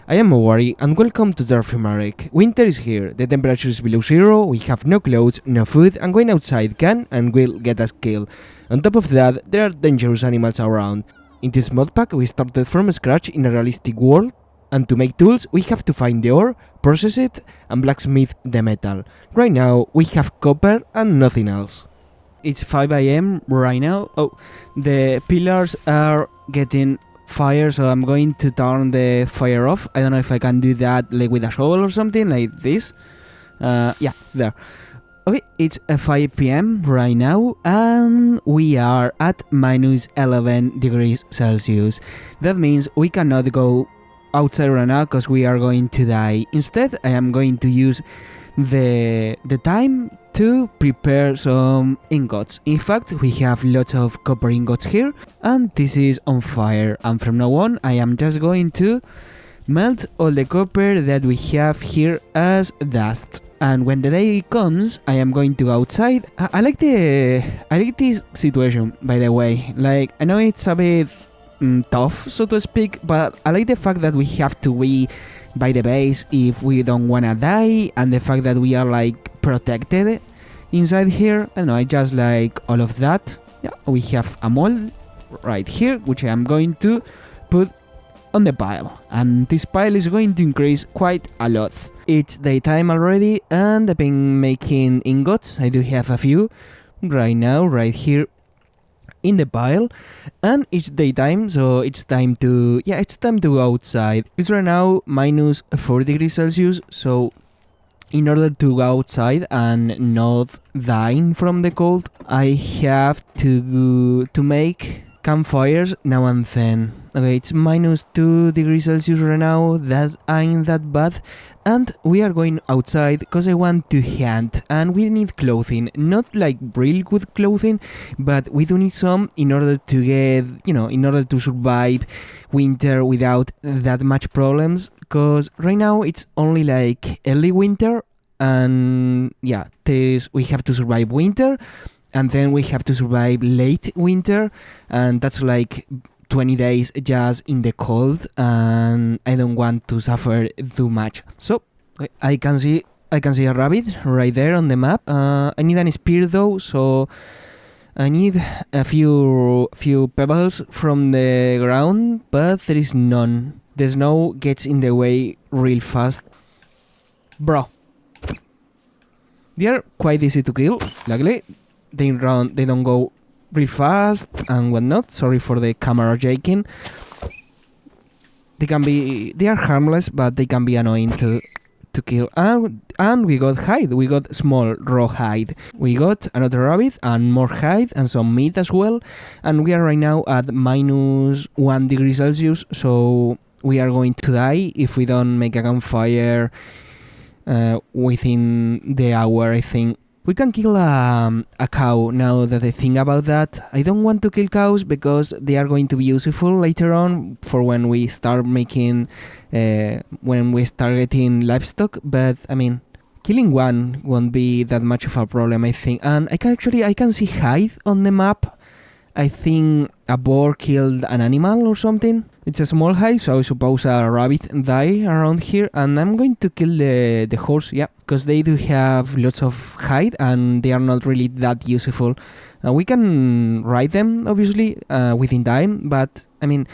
I am Owari and welcome to TerraFirmaGreg. Winter is here, the temperature is below zero, we have no clothes, no food, and going outside can and will get us killed. On top of that, there are dangerous animals around. In this modpack we started from scratch in a realistic world, and to make tools we have to find the ore, process it, and blacksmith the metal. Right now we have copper and nothing else. It's 5 AM right now. Oh, the pillars are getting fire, so I'm going to turn the fire off. I don't know if I can do that like with a shovel or something like this. Yeah, there. Okay, it's 5 PM right now and we are at minus 11 degrees Celsius. That means we cannot go outside right now because we are going to die. Instead, I am going to use the time to prepare some ingots. In fact, we have lots of copper ingots here and this is on fire, and from now on I am just going to melt all the copper that we have here as dust. And when the day comes, I am going to go outside. I like this situation, by the way. Like, I know it's a bit tough, so to speak, but I like the fact that we have to be by the base if we don't wanna die, and the fact that we are like protected inside here. I don't know, I just like all of that. Yeah, we have a mold right here, which I am going to put on the pile, and this pile is going to increase quite a lot. It's daytime already and I've been making ingots. I do have a few right now, right here in the pile, and it's daytime, so it's time to go outside. It's right now minus 4 degrees Celsius, so in order to go outside and not dying from the cold, I have to make campfires now and then. Okay, it's minus 2 degrees Celsius right now, that ain't that bad, and we are going outside because I want to hunt, and we need clothing, not like real good clothing, but we do need some in order to get, in order to survive winter without that much problems, because right now it's only like early winter, and yeah, we have to survive winter, and then we have to survive late winter, and that's like 20 days just in the cold, and I don't want to suffer too much. So I can see a rabbit right there on the map. I need an spear though, so I need a few pebbles from the ground, but there is none. The snow gets in the way real fast. Bro. They are quite easy to kill, luckily. They don't go real fast and whatnot. Sorry for the camera shaking. They are harmless, but they can be annoying to kill. And we got hide. We got small raw hide. We got another rabbit and more hide and some meat as well. And we are right now at minus 1 degree Celsius, so we are going to die if we don't make a campfire within the hour, I think. We can kill a cow now that I think about that. I don't want to kill cows because they are going to be useful later on for when we start making, when we start getting livestock. But I mean, killing one won't be that much of a problem, I think. And I can see hide on the map. I think a boar killed an animal or something. It's a small hide, so I suppose a rabbit died around here. And I'm going to kill the horse, yeah, because they do have lots of hide and they are not really that useful. We can ride them, obviously, within time, but I mean,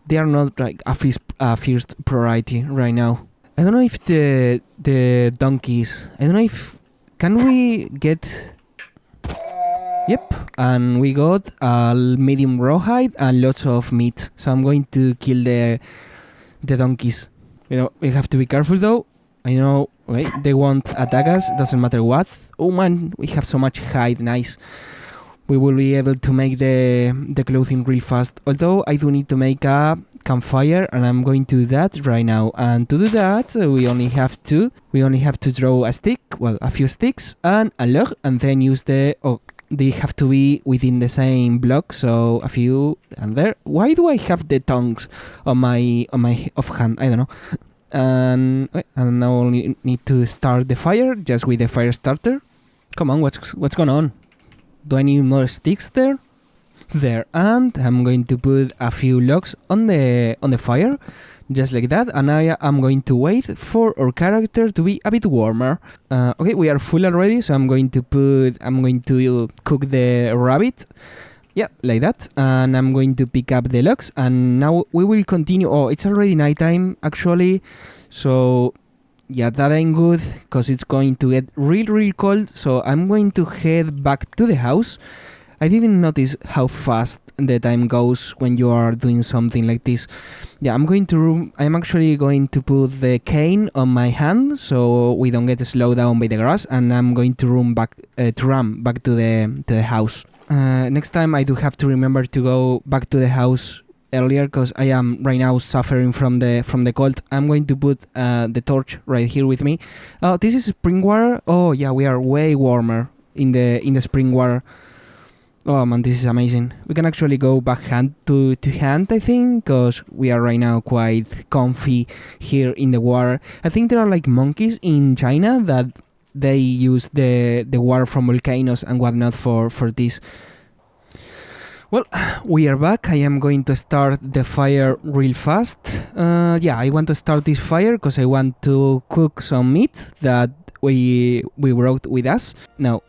they are not like a first priority right now. I don't know if the donkeys, I don't know if, can we get... Yep, and we got a medium rawhide and lots of meat. So I'm going to kill the donkeys. We have to be careful though. I know, okay, they won't attack us, doesn't matter what. Oh man, we have so much hide, nice. We will be able to make the clothing real fast. Although I do need to make a campfire, and I'm going to do that right now. And to do that, we only have to throw a stick, well, a few sticks and a log, and then use they have to be within the same block, so a few and there. Why do I have the tongs on my offhand? I don't know. And now only need to start the fire just with the fire starter. Come on, what's going on? Do I need more sticks there? There, and I'm going to put a few logs on the fire just like that, and I am going to wait for our character to be a bit warmer. Okay, we are full already, so I'm going to cook the rabbit. Yeah, like that, and I'm going to pick up the logs, and now we will continue. Oh, it's already nighttime actually, so yeah, that ain't good because it's going to get real cold. So I'm going to head back to the house. I didn't notice how fast the time goes when you are doing something like this. Yeah, I'm actually going to put the cane on my hand so we don't get slowed down by the grass, and I'm going to run back to the house. Next time I do have to remember to go back to the house earlier because I am right now suffering from the cold. I'm going to put the torch right here with me. Oh, this is spring water. Oh yeah, we are way warmer in the spring water. Oh man, this is amazing. We can actually go back hand to hand, I think, because we are right now quite comfy here in the water. I think there are like monkeys in China that they use the water from volcanoes and whatnot for this. Well, we are back. I am going to start the fire real fast. Yeah, I want to start this fire because I want to cook some meat that we brought with us. Now,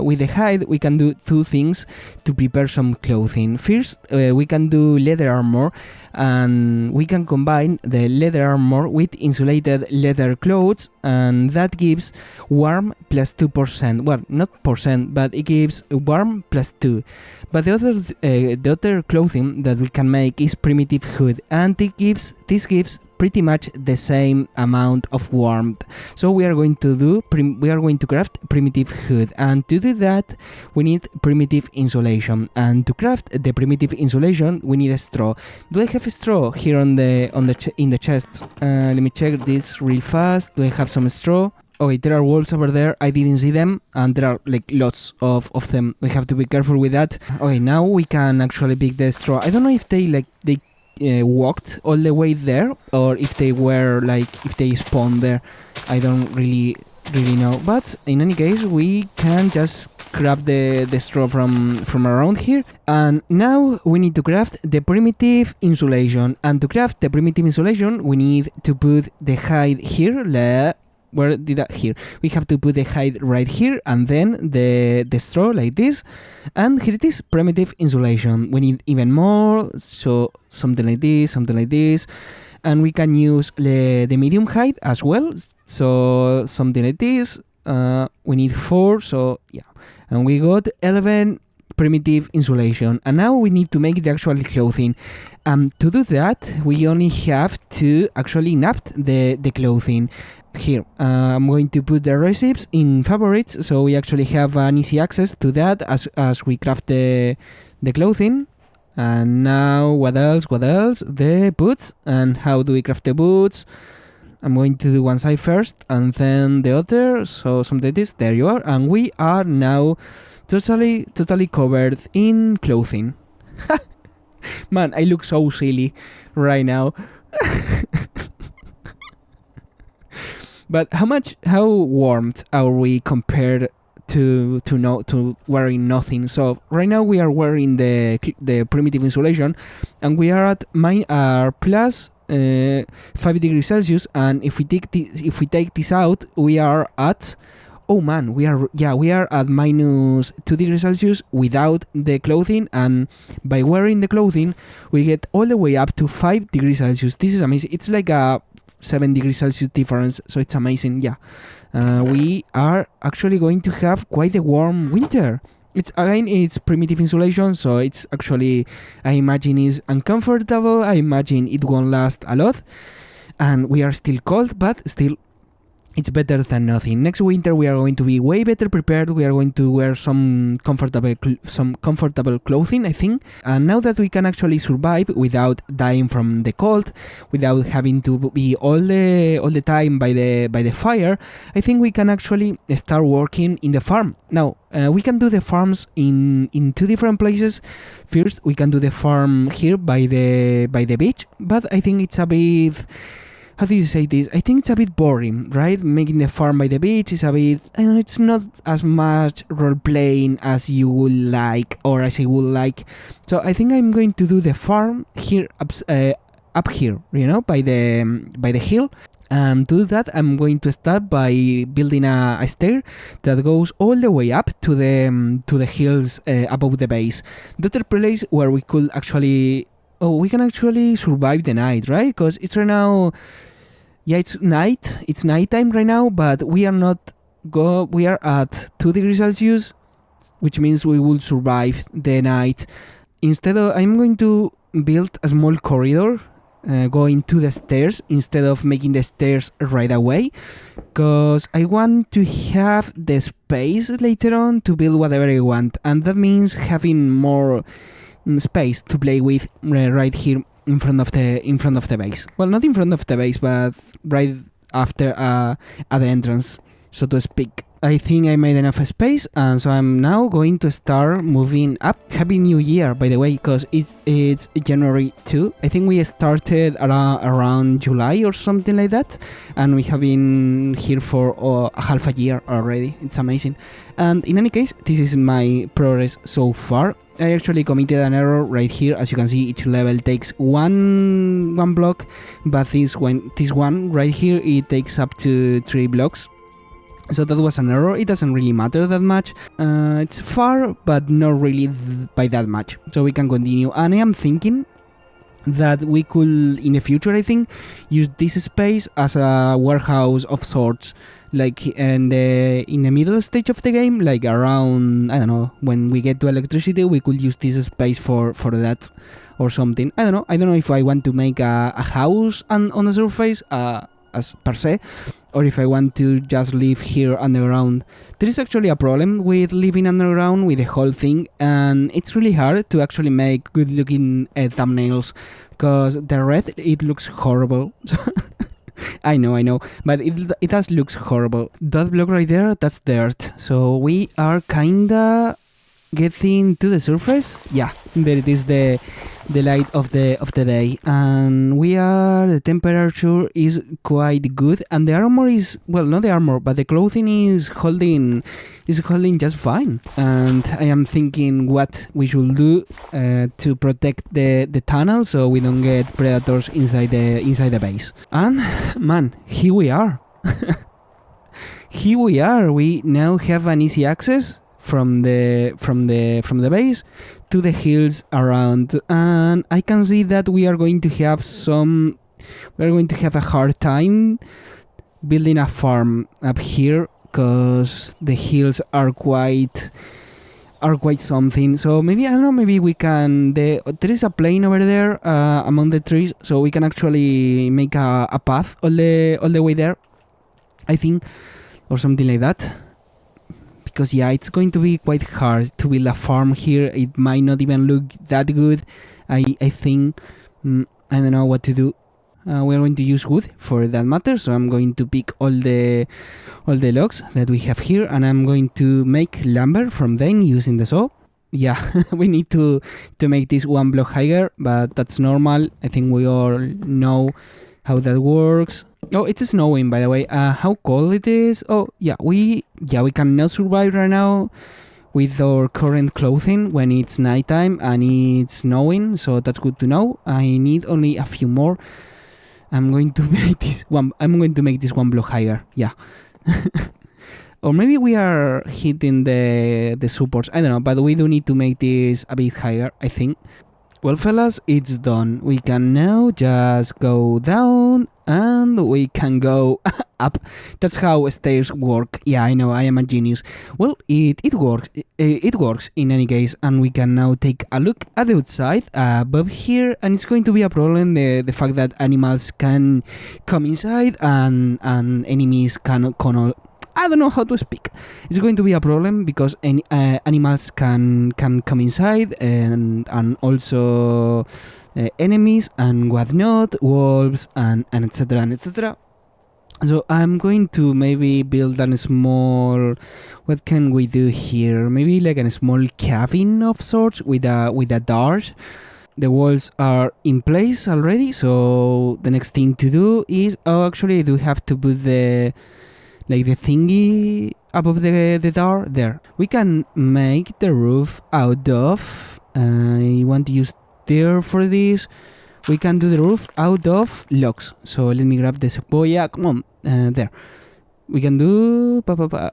with the hide, we can do two things to prepare some clothing. First, we can do leather armor, and we can combine the leather armor with insulated leather clothes, and that gives warm plus 2%. Well, not percent, but it gives warm plus 2. But the other clothing that we can make is primitive hood, and this gives pretty much the same amount of warmth. So we are going to craft primitive hood, and to do that we need primitive insulation, and to craft the primitive insulation we need a straw. Do I have a straw here in the chest? Let me check this real fast. Do I have some straw? Okay, there are wolves over there. I didn't see them, and there are like lots of them. We have to be careful with that. Okay, now we can actually pick the straw. I don't know if they walked all the way there, or if they spawned there. I don't really know. But in any case, we can just grab the straw from around here, and now we need to craft the primitive insulation. And to craft the primitive insulation, we need to put the hide here. Where did that? Here. We have to put the hide right here, and then the straw like this. And here it is, primitive insulation. We need even more, so something like this. And we can use the medium hide as well. So something like this. We need 4, so yeah. And we got 11 primitive insulation. And now we need to make the actual clothing. To do that, we only have to actually naft the clothing. Here, I'm going to put the recipes in favorites, so we actually have an easy access to that as we craft the clothing. And now, what else? The boots. And how do we craft the boots? I'm going to do one side first, and then the other. So something like this. There you are. And we are now totally covered in clothing. Man, I look so silly right now. But how warmed are we compared to wearing nothing? So right now we are wearing the primitive insulation, and we are at plus 5 degrees Celsius. And if we take this out, we are at we are at minus 2 degrees Celsius without the clothing, and by wearing the clothing we get all the way up to 5 degrees Celsius. This is amazing. It's like a 7 degrees Celsius difference, so it's amazing. Yeah, we are actually going to have quite a warm winter. It's primitive insulation, so it's actually, I imagine, is uncomfortable. I imagine it won't last a lot, and we are still cold, but still it's better than nothing. Next winter we are going to be way better prepared. We are going to wear some comfortable clothing, I think. And now that we can actually survive without dying from the cold, without having to be all the time by the fire, I think we can actually start working in the farm. Now, we can do the farms in 2 different places. First, we can do the farm here by the beach, but I think it's a bit, how do you say this? I think it's a bit boring, right? Making the farm by the beach is a bit, it's not as much role-playing as you would like, or as I would like. So I think I'm going to do the farm here up here, you know, by the hill. And to do that, I'm going to start by building a stair that goes all the way up to the hills above the base. That's the place where we could actually, we can actually survive the night, right? Because it's right now, yeah, it's nighttime right now, but we are at 2 degrees Celsius, which means we will survive the night. Instead of, I'm going to build a small corridor going to the stairs instead of making the stairs right away, because I want to have the space later on to build whatever I want, and that means having more space to play with right here in front of the base. Well, not in front of the base, but right after at the entrance, so to speak. I think I made enough space, and so I'm now going to start moving up. Happy New Year, by the way, because it's January 2. I think we started around July or something like that, and we have been here for half a year already. It's amazing. And in any case, this is my progress so far. I actually committed an error right here. As you can see, each level takes one block, but this one right here, it takes up to 3 blocks. So that was an error. It doesn't really matter that much. It's far, but not really by that much. So we can continue. And I am thinking that we could, in the future, I think, use this space as a warehouse of sorts. Like in the middle stage of the game, like around, I don't know, when we get to electricity, we could use this space for that or something. I don't know if I want to make a house on the surface as per se, or if I want to just live here underground. There is actually a problem with living underground with the whole thing, and it's really hard to actually make good looking thumbnails, because the red, it looks horrible. I know, but it does looks horrible. That block right there, that's dirt. So we are kinda getting to the surface. Yeah, there it is, the light of the day, and the temperature is quite good, and the armor is, well, not the armor, but the clothing is holding just fine. And I am thinking what we should do to protect the tunnel so we don't get predators inside the base. And man, here we are. We now have an easy access from the base to the hills around, and I can see that we are going to have a hard time building a farm up here, because the hills are quite something. So maybe, I don't know, maybe we can, there is a plane over there among the trees, so we can actually make a path all the way there, I think, or something like that. Because yeah, it's going to be quite hard to build a farm here. It might not even look that good. I think I don't know what to do. We're going to use wood for that matter, so I'm going to pick all the logs that we have here, and I'm going to make lumber from them using the saw. Yeah, we need to make this 1 block higher, but that's normal. I think we all know how that works. Oh, it's snowing, by the way. How cold it is? Oh, yeah, we cannot survive right now with our current clothing when it's nighttime and it's snowing, so that's good to know. I need only a few more. I'm going to make this 1 block higher. Yeah. Or maybe we are hitting the supports. I don't know, but we do need to make this a bit higher, I think. Well, fellas, it's done. We can now just go down and we can go up. That's how stairs work. Yeah, I know, I am a genius. Well, it works. It works in any case, and we can now take a look at the outside above here, and it's going to be a problem, the fact that animals can come inside and enemies can I don't know how to speak. It's going to be a problem because animals can come inside, and also enemies and whatnot, wolves and etc. and etc. So I'm going to maybe build a small. What can we do here? Maybe like a small cabin of sorts with a dart. The walls are in place already, so the next thing to do is actually I do have to put the thingy above the door there. We can make the roof out of, I want to use there for this. we can do the roof out of logs. So let me grab the sequoia. Come on, there. We can do...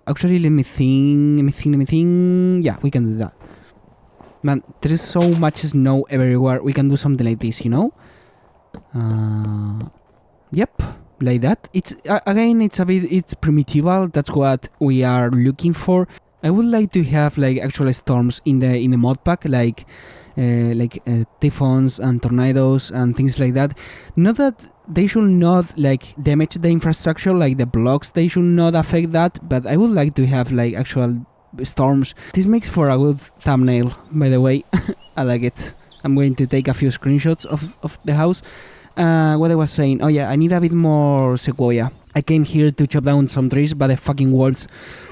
Actually, let me think. Yeah, we can do that. Man, there is so much snow everywhere. We can do something like this, you know? Yep, like that. It's again, it's primitival. That's what we are looking for. I would like to have like actual storms in the mod pack, like typhoons and tornadoes and things like that. Not that they should not like damage the infrastructure, like the blocks, they should not affect that, but I would like to have like actual storms. This makes for a good thumbnail, by the way. I like it. I'm going to take a few screenshots of the house. What I was saying, oh yeah, I need a bit more sequoia. I came here to chop down some trees, but the fucking wolves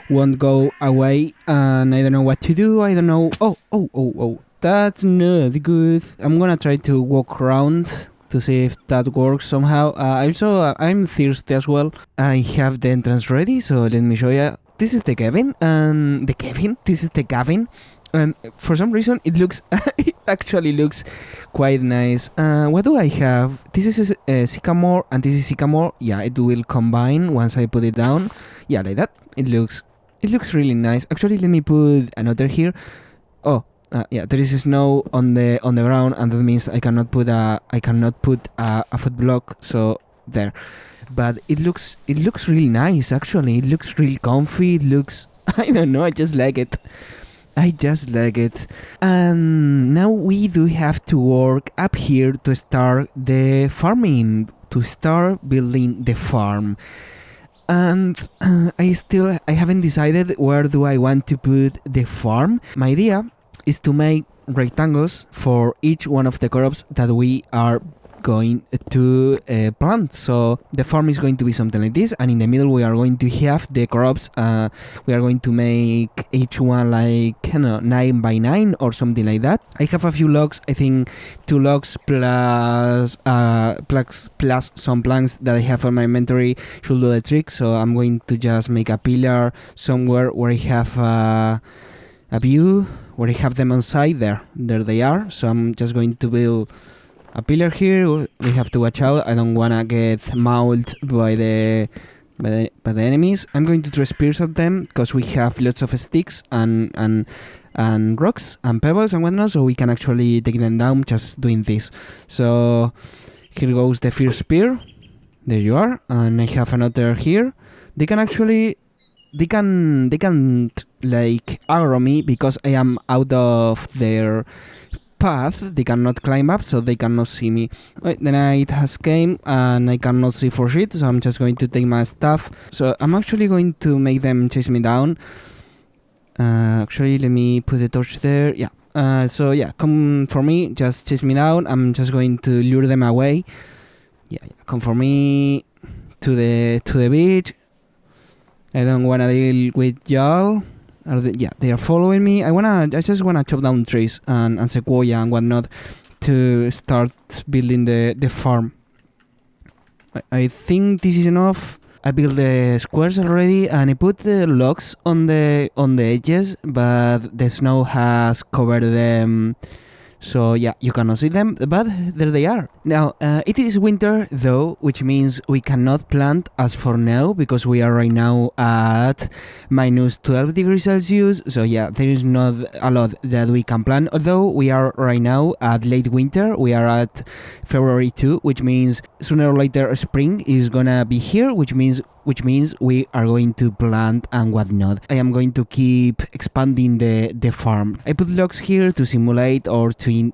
won't go away, and I don't know what to do. I don't know. Oh, that's not good. I'm gonna try to walk around to see if that works somehow. I'm thirsty as well. I have the entrance ready, so let me show you. This is the cabin, and this is the cabin. And for some reason it actually looks quite nice. What do I have? This is a sycamore and this is sycamore. Yeah, it will combine once I put it down. Yeah, like that. It looks really nice. Actually, let me put another here. Oh, yeah, there is snow on the ground, and that means I cannot put a foot block. So there. But it looks really nice. Actually, it looks really comfy. It looks I don't know. I just like it. And now we do have to work up here to start the farming, to start building the farm. And I haven't decided where do I want to put the farm. My idea is to make rectangles for each one of the crops that we are going to plant. So the farm is going to be something like this, and in the middle we are going to have the crops. We are going to make each one like 9 by 9 or something like that. I have a few logs, I think 2 logs plus some planks that I have on my inventory should do the trick. So I'm going to just make a pillar somewhere where I have a view, where I have them on site. There they are. So I'm just going to build a pillar here. We have to watch out. I don't wanna get mauled by the enemies. I'm going to throw spears at them because we have lots of sticks and rocks and pebbles and whatnot, so we can actually take them down just doing this. So here goes the first spear. There you are. And I have another here. They can like aggro me because I am out of their path. They cannot climb up, so they cannot see me. The night has came and I cannot see for shit, so I'm just going to take my stuff. So I'm actually going to make them chase me down. Actually, let me put the torch there. Yeah. So yeah, come for me, just chase me down. I'm just going to lure them away. Yeah, come for me to the beach. I don't wanna deal with y'all. They are following me. I just wanna chop down trees and sequoia and whatnot to start building the farm. I think this is enough. I built the squares already and I put the logs on the edges, but the snow has covered them. So yeah, you cannot see them, but there they are. Now, it is winter though, which means we cannot plant as for now, because we are right now at minus 12 degrees Celsius. So yeah, there is not a lot that we can plant, although we are right now at late winter. We are at February 2, which means sooner or later spring is gonna be here, which means we are going to plant and whatnot. I am going to keep expanding the farm. I put logs here to simulate or to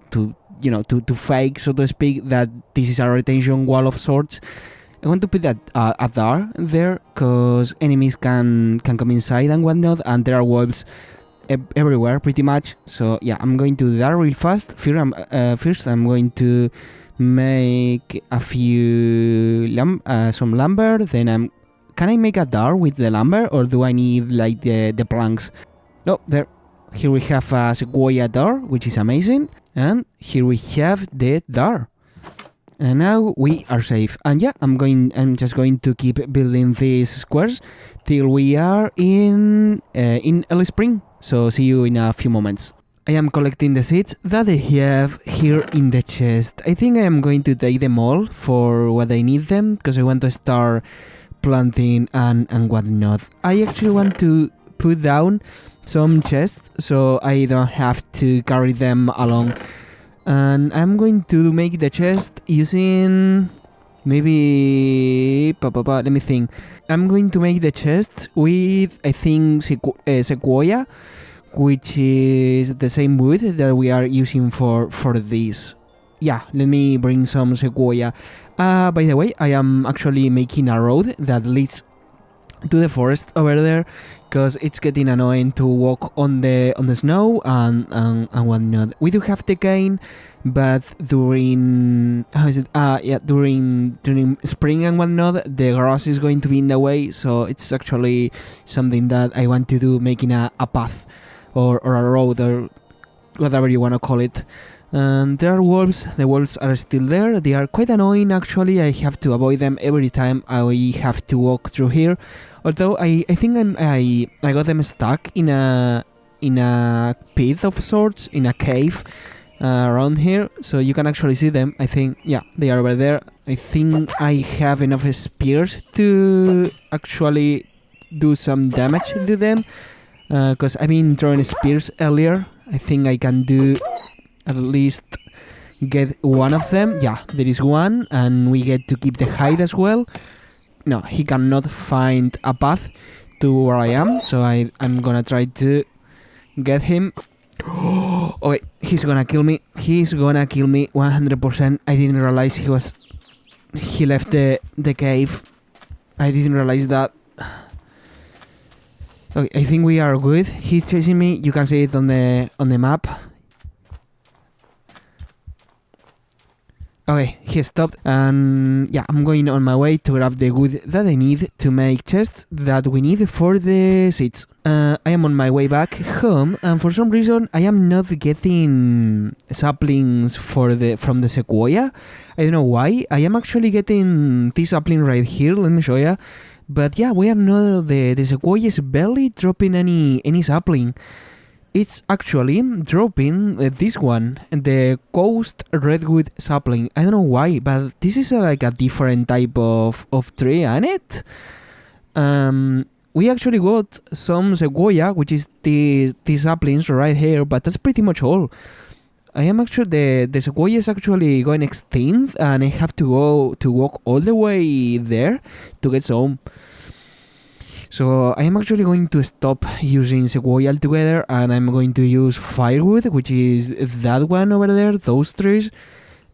fake, so to speak, that this is a retention wall of sorts. I want to put that a door there, because enemies can come inside and whatnot, and there are wolves everywhere pretty much. So yeah, I'm going to do that real fast. First I'm going to make a few some lumber, then can I make a door with the lumber, or do I need like the planks? No, there. Here we have a sequoia door, which is amazing. And here we have the door. And now we are safe. And yeah, I'm just going to keep building these squares till we are in early spring. So see you in a few moments. I am collecting the seeds that I have here in the chest. I think I am going to take them all for what I need them, because I want to start planting and whatnot. I actually want to put down some chests so I don't have to carry them along. And I'm going to make the chest using... maybe... let me think. I'm going to make the chest with, I think, sequoia, which is the same wood that we are using for this. Yeah, let me bring some sequoia. By the way, I am actually making a road that leads to the forest over there, because it's getting annoying to walk on the snow and whatnot. We do have the cane, but during during spring and whatnot, the grass is going to be in the way. So it's actually something that I want to do, making a path or a road or whatever you want to call it. And there are wolves. The wolves are still there. They are quite annoying actually. I have to avoid them every time I have to walk through here. Although I think I got them stuck in a pit of sorts, in a cave around here. So you can actually see them. I think, yeah, they are over there. I think I have enough spears to actually do some damage to them, because I've been throwing spears earlier. I think I can do at least get one of them. Yeah, there is one, and we get to keep the hide as well. No, he cannot find a path to where I am, so I'm gonna try to get him. Oh wait, he's gonna kill me. He's gonna kill me 100%. I didn't realize he left the cave. I didn't realize that. Okay, I think we are good. He's chasing me. You can see it on the map. Okay, he stopped, and yeah, I'm going on my way to grab the wood that I need to make chests that we need for the seeds. I am on my way back home, and for some reason I am not getting saplings from the sequoia. I don't know why. I am actually getting this sapling right here. Let me show you. But yeah, we are not, the sequoia is barely dropping any sapling. It's actually dropping this one, the coast redwood sapling. I don't know why, but this is like a different type of tree, ain't it? We actually got some sequoia, which is these saplings right here, but that's pretty much all. I am actually, the sequoia is actually going extinct, and I have to walk all the way there to get some. So I am actually going to stop using sequoia altogether, and I'm going to use firewood, which is that one over there, those trees,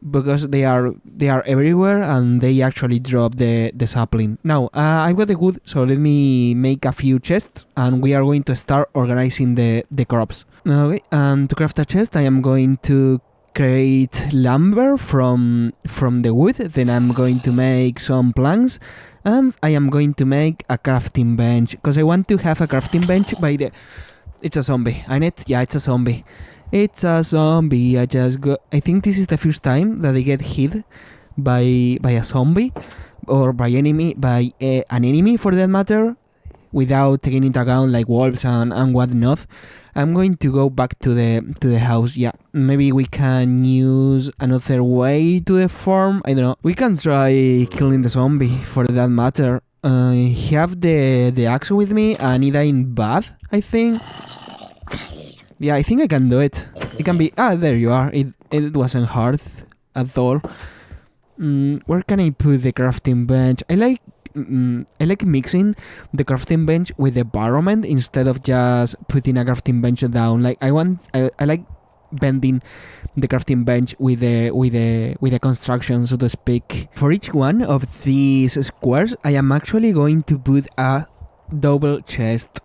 because they are everywhere, and they actually drop the sapling. Now I've got the wood, so let me make a few chests, and we are going to start organizing the crops. Okay, and to craft a chest, I am going to create lumber from the wood. Then I'm going to make some planks, and I am going to make a crafting bench, because I want to have a crafting bench by the... It's a zombie, ain't it? Yeah, it's a zombie. It's a zombie. I think this is the first time that I get hit by a zombie, or by an enemy for that matter, without taking into account like wolves and whatnot. I'm going to go back to the house. Yeah, maybe we can use another way to the farm. I don't know. We can try killing the zombie for that matter. I have the axe with me, and it ain't bad, I think. Yeah, I think I can do it. It can be... there you are. It wasn't hard at all. Where can I put the crafting bench? I like mixing the crafting bench with the environment instead of just putting a crafting bench down. Like I like bending the crafting bench with the construction, so to speak. For each one of these squares, I am actually going to put a double chest.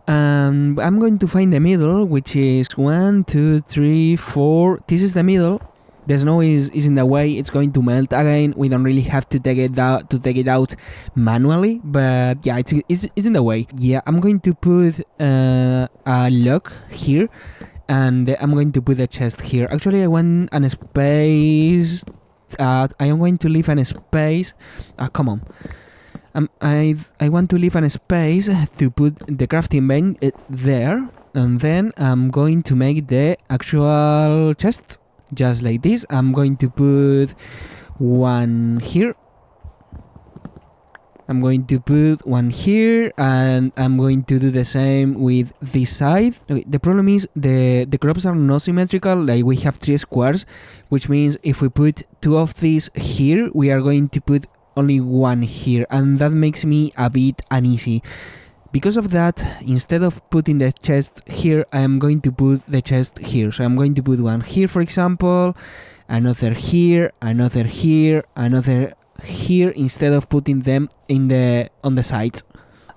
I'm going to find the middle, which is 1, 2, 3, 4. This is the middle. The snow is in the way. It's going to melt again. We don't really have to take it out manually, but yeah, it's in the way. Yeah, I'm going to put a log here, and I'm going to put a chest here. Actually, I want an space. I am going to leave an space. Come on. I want to leave a space to put the crafting bench there, and then I'm going to make the actual chest just like this. I'm going to put one here. I'm going to put one here, and I'm going to do the same with this side. Okay, the problem is the crops are not symmetrical. Like, we have 3 squares, which means if we put 2 of these here, we are going to put only 1 here, and that makes me a bit uneasy. Because of that, instead of putting the chest here, I am going to put the chest here. So I'm going to put one here, for example, another here, another here, another here, instead of putting them on the sides.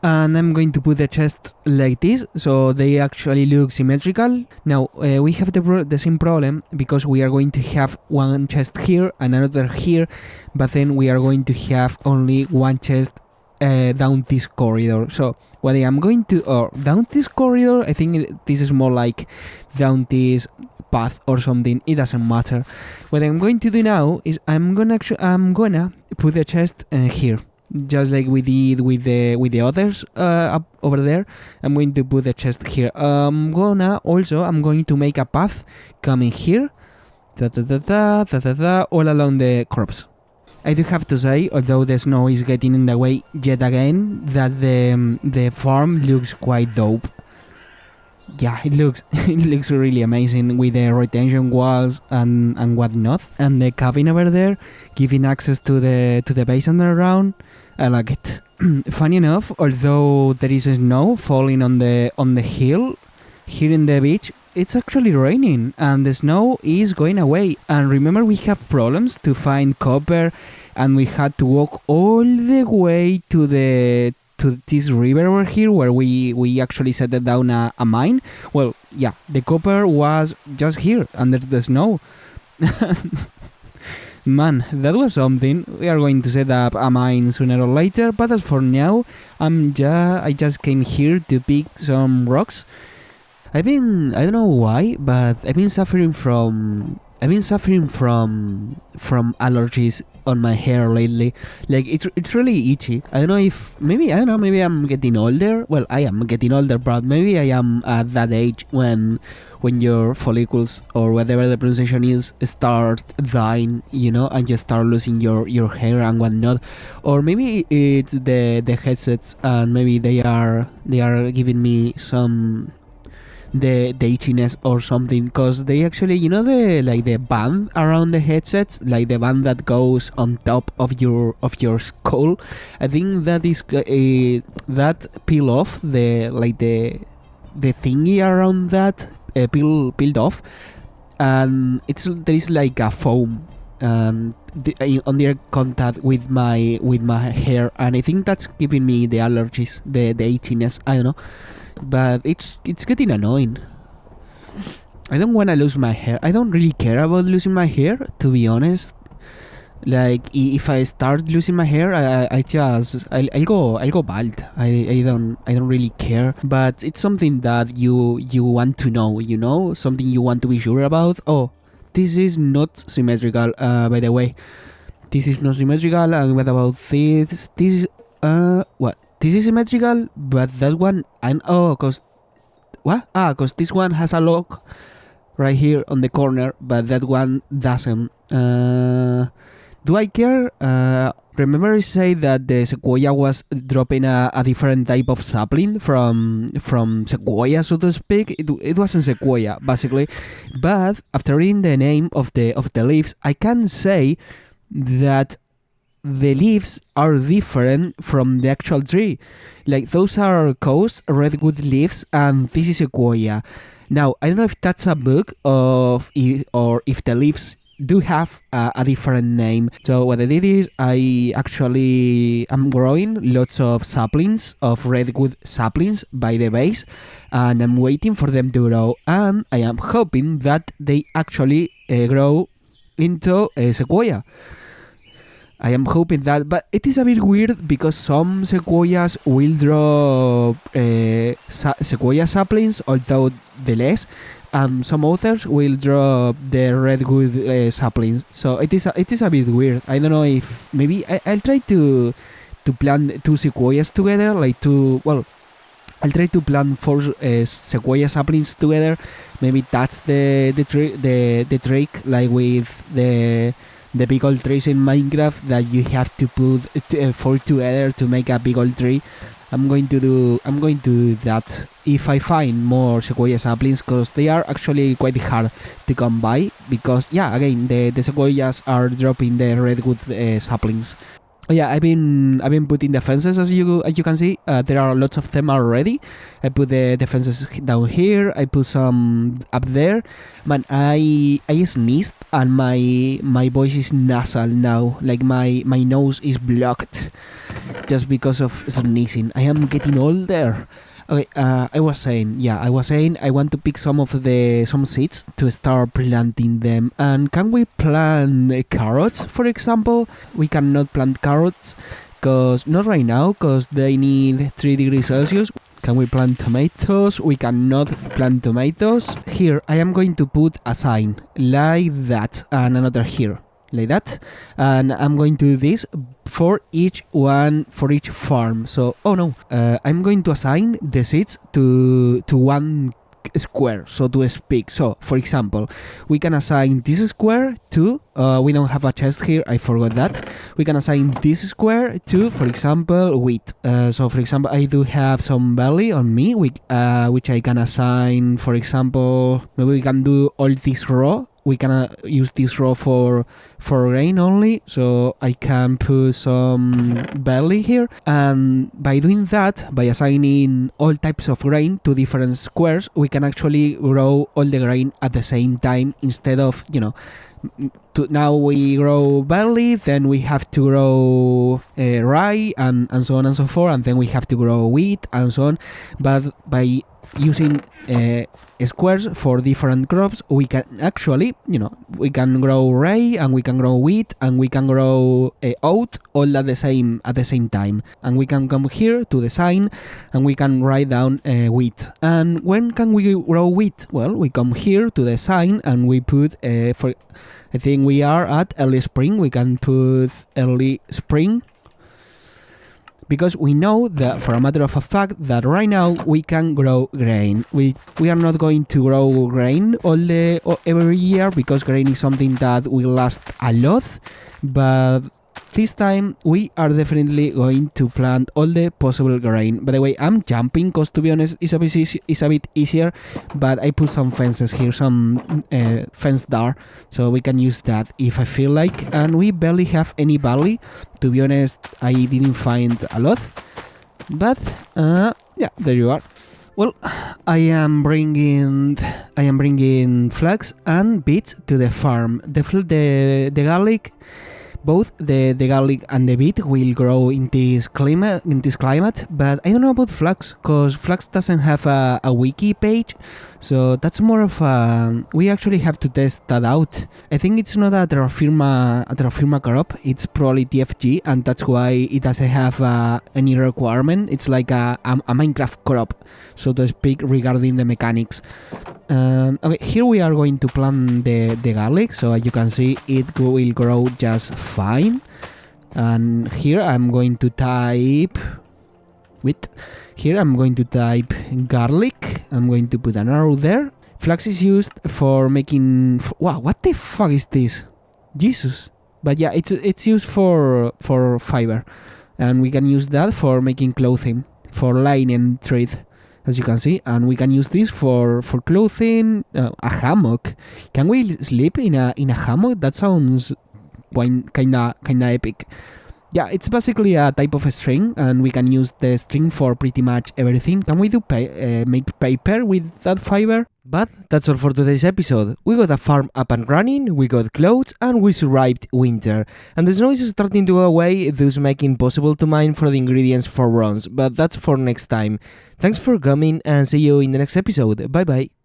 And I'm going to put the chest like this, so they actually look symmetrical. Now we have the same problem, because we are going to have one chest here and another here, but then we are going to have only one chest down this corridor. So what I am going to, down this corridor, I think this is more like down this path or something, it doesn't matter. What I'm going to do now is I'm gonna put the chest here, just like we did with the others up over there. I'm going to put the chest here. I'm going to make a path coming here, all along the crops. I do have to say, although the snow is getting in the way yet again, that the farm looks quite dope. Yeah, it looks really amazing with the retention walls and whatnot, and the cabin over there giving access to the base underground. I like it. Funny enough, although there is snow falling on the hill here in the beach, it's actually raining and the snow is going away. And remember, we have problems to find copper, and we had to walk all the way to this river over here, where we actually set down a mine. Well, yeah, the copper was just here under the snow. Man, that was something. We are going to set up a mine sooner or later, but as for now, I just came here to pick some rocks. I don't know why, but I've been suffering from allergies on my hair lately. Like, it's really itchy. I don't know, maybe I'm getting older. Well, I am getting older, but maybe I am at that age when your follicles, or whatever the pronunciation is, start dying, and you start losing your hair and whatnot. Or maybe it's the headsets, and maybe they are giving me some the itchiness or something, because they actually, the band around the headsets, like the band that goes on top of your skull, I think that is that peel off, the thingy around that peeled off, and there is like a foam on their contact with my hair, and I think that's giving me the allergies, the itchiness. I don't know, but it's getting annoying. I don't want to lose my hair. I don't really care about losing my hair, to be honest. Like, if I start losing my hair, I'll go bald. I don't really care. But it's something that you want to know, something you want to be sure about. Oh, this is not symmetrical, by the way. This is not symmetrical. And what about this? This is what? This is symmetrical, but that one, cause this one has a lock right here on the corner, but that one doesn't. Do I care? Remember I said that the sequoia was dropping a different type of sapling from sequoia, so to speak. It wasn't sequoia, basically, but after reading the name of the leaves, I can say that the leaves are different from the actual tree. Like, those are coast redwood leaves, and this is sequoia. Now, I don't know if that's a bug or if the leaves do have a different name. So what I did is I actually am growing lots of saplings, of redwood saplings by the base, and I'm waiting for them to grow, and I am hoping that they actually grow into a sequoia. I am hoping that, but it is a bit weird because some sequoias will drop sequoia saplings, although the less, and some others will drop the redwood saplings. So it is a bit weird. I don't know if maybe I'll try to to plant 2 sequoias together, like I'll try to plant 4 sequoia saplings together. Maybe that's the trick, like with the big old trees in Minecraft, that you have to put 4 together to make a big old tree. I'm going to do that if I find more sequoia saplings, because they are actually quite hard to come by, because again the sequoias are dropping the redwood saplings. I've been putting the fences, as you can see. There are lots of them already. I put the fences down here. I put some up there. Man, I sneezed and my voice is nasal now. Like my nose is blocked just because of sneezing. I am getting older. Okay, I was saying I want to pick some seeds to start planting them. And can we plant carrots, for example? We cannot plant carrots, not right now, because they need 3 degrees Celsius. Can we plant tomatoes? We cannot plant tomatoes. Here, I am going to put a sign like that, and another here like that, and I'm going to do this for each farm. So I'm going to assign the seeds to one square, so to speak. So for example, we can assign this square to we don't have a chest here, I forgot that. We can assign this square to, for example, wheat. So for example, I do have some barley on me, which I can assign. For example, maybe we can do all this row. We can use this row for grain only, so I can put some barley here. And by doing that, by assigning all types of grain to different squares, we can actually grow all the grain at the same time, instead of, now we grow barley, then we have to grow rye, and so on and so forth, and then we have to grow wheat and so on. But by using squares for different crops, we can actually, we can grow rye, and we can grow wheat, and we can grow oat all at the same time. And we can come here to the sign, and we can write down wheat. And when can we grow wheat? Well, we come here to the sign, and we put I think we are at early spring. We can put early spring, because we know that, for a matter of a fact, that right now we can grow grain. We are not going to grow grain every year, because grain is something that will last a lot. But this time we are definitely going to plant all the possible grain. By the way, I'm jumping, because to be honest, it's a bit easier. But I put some fences here, some fence there, so we can use that if I feel like. And we barely have any barley. To be honest, I didn't find a lot. But there you are. Well, I am bringing flax and beets to the farm. The garlic. Both the garlic and the beet will grow in this climate, but I don't know about flax, because flax doesn't have a wiki page, so that's more of we actually have to test that out. I think it's not a TerraFirma crop, it's probably TFG, and that's why it doesn't have any requirement. It's like a Minecraft crop, so to speak, regarding the mechanics. Okay, here we are going to plant the garlic, so as you can see, it will grow just fine. And here I'm going to type garlic. I'm going to put an arrow there. Flax is used for making wow, what the fuck is this? Jesus. But yeah, it's used for fiber, and we can use that for making clothing, for linen thread, as you can see. And we can use this for clothing. A hammock. Can we sleep in a hammock? That sounds kinda epic. Yeah, it's basically a type of string, and we can use the string for pretty much everything. Can we do make paper with that fiber? But that's all for today's episode. We got a farm up and running, we got clothes, and we survived winter. And the snow is starting to go away, thus making possible to mine for the ingredients for bronze, but that's for next time. Thanks for coming, and see you in the next episode. Bye bye.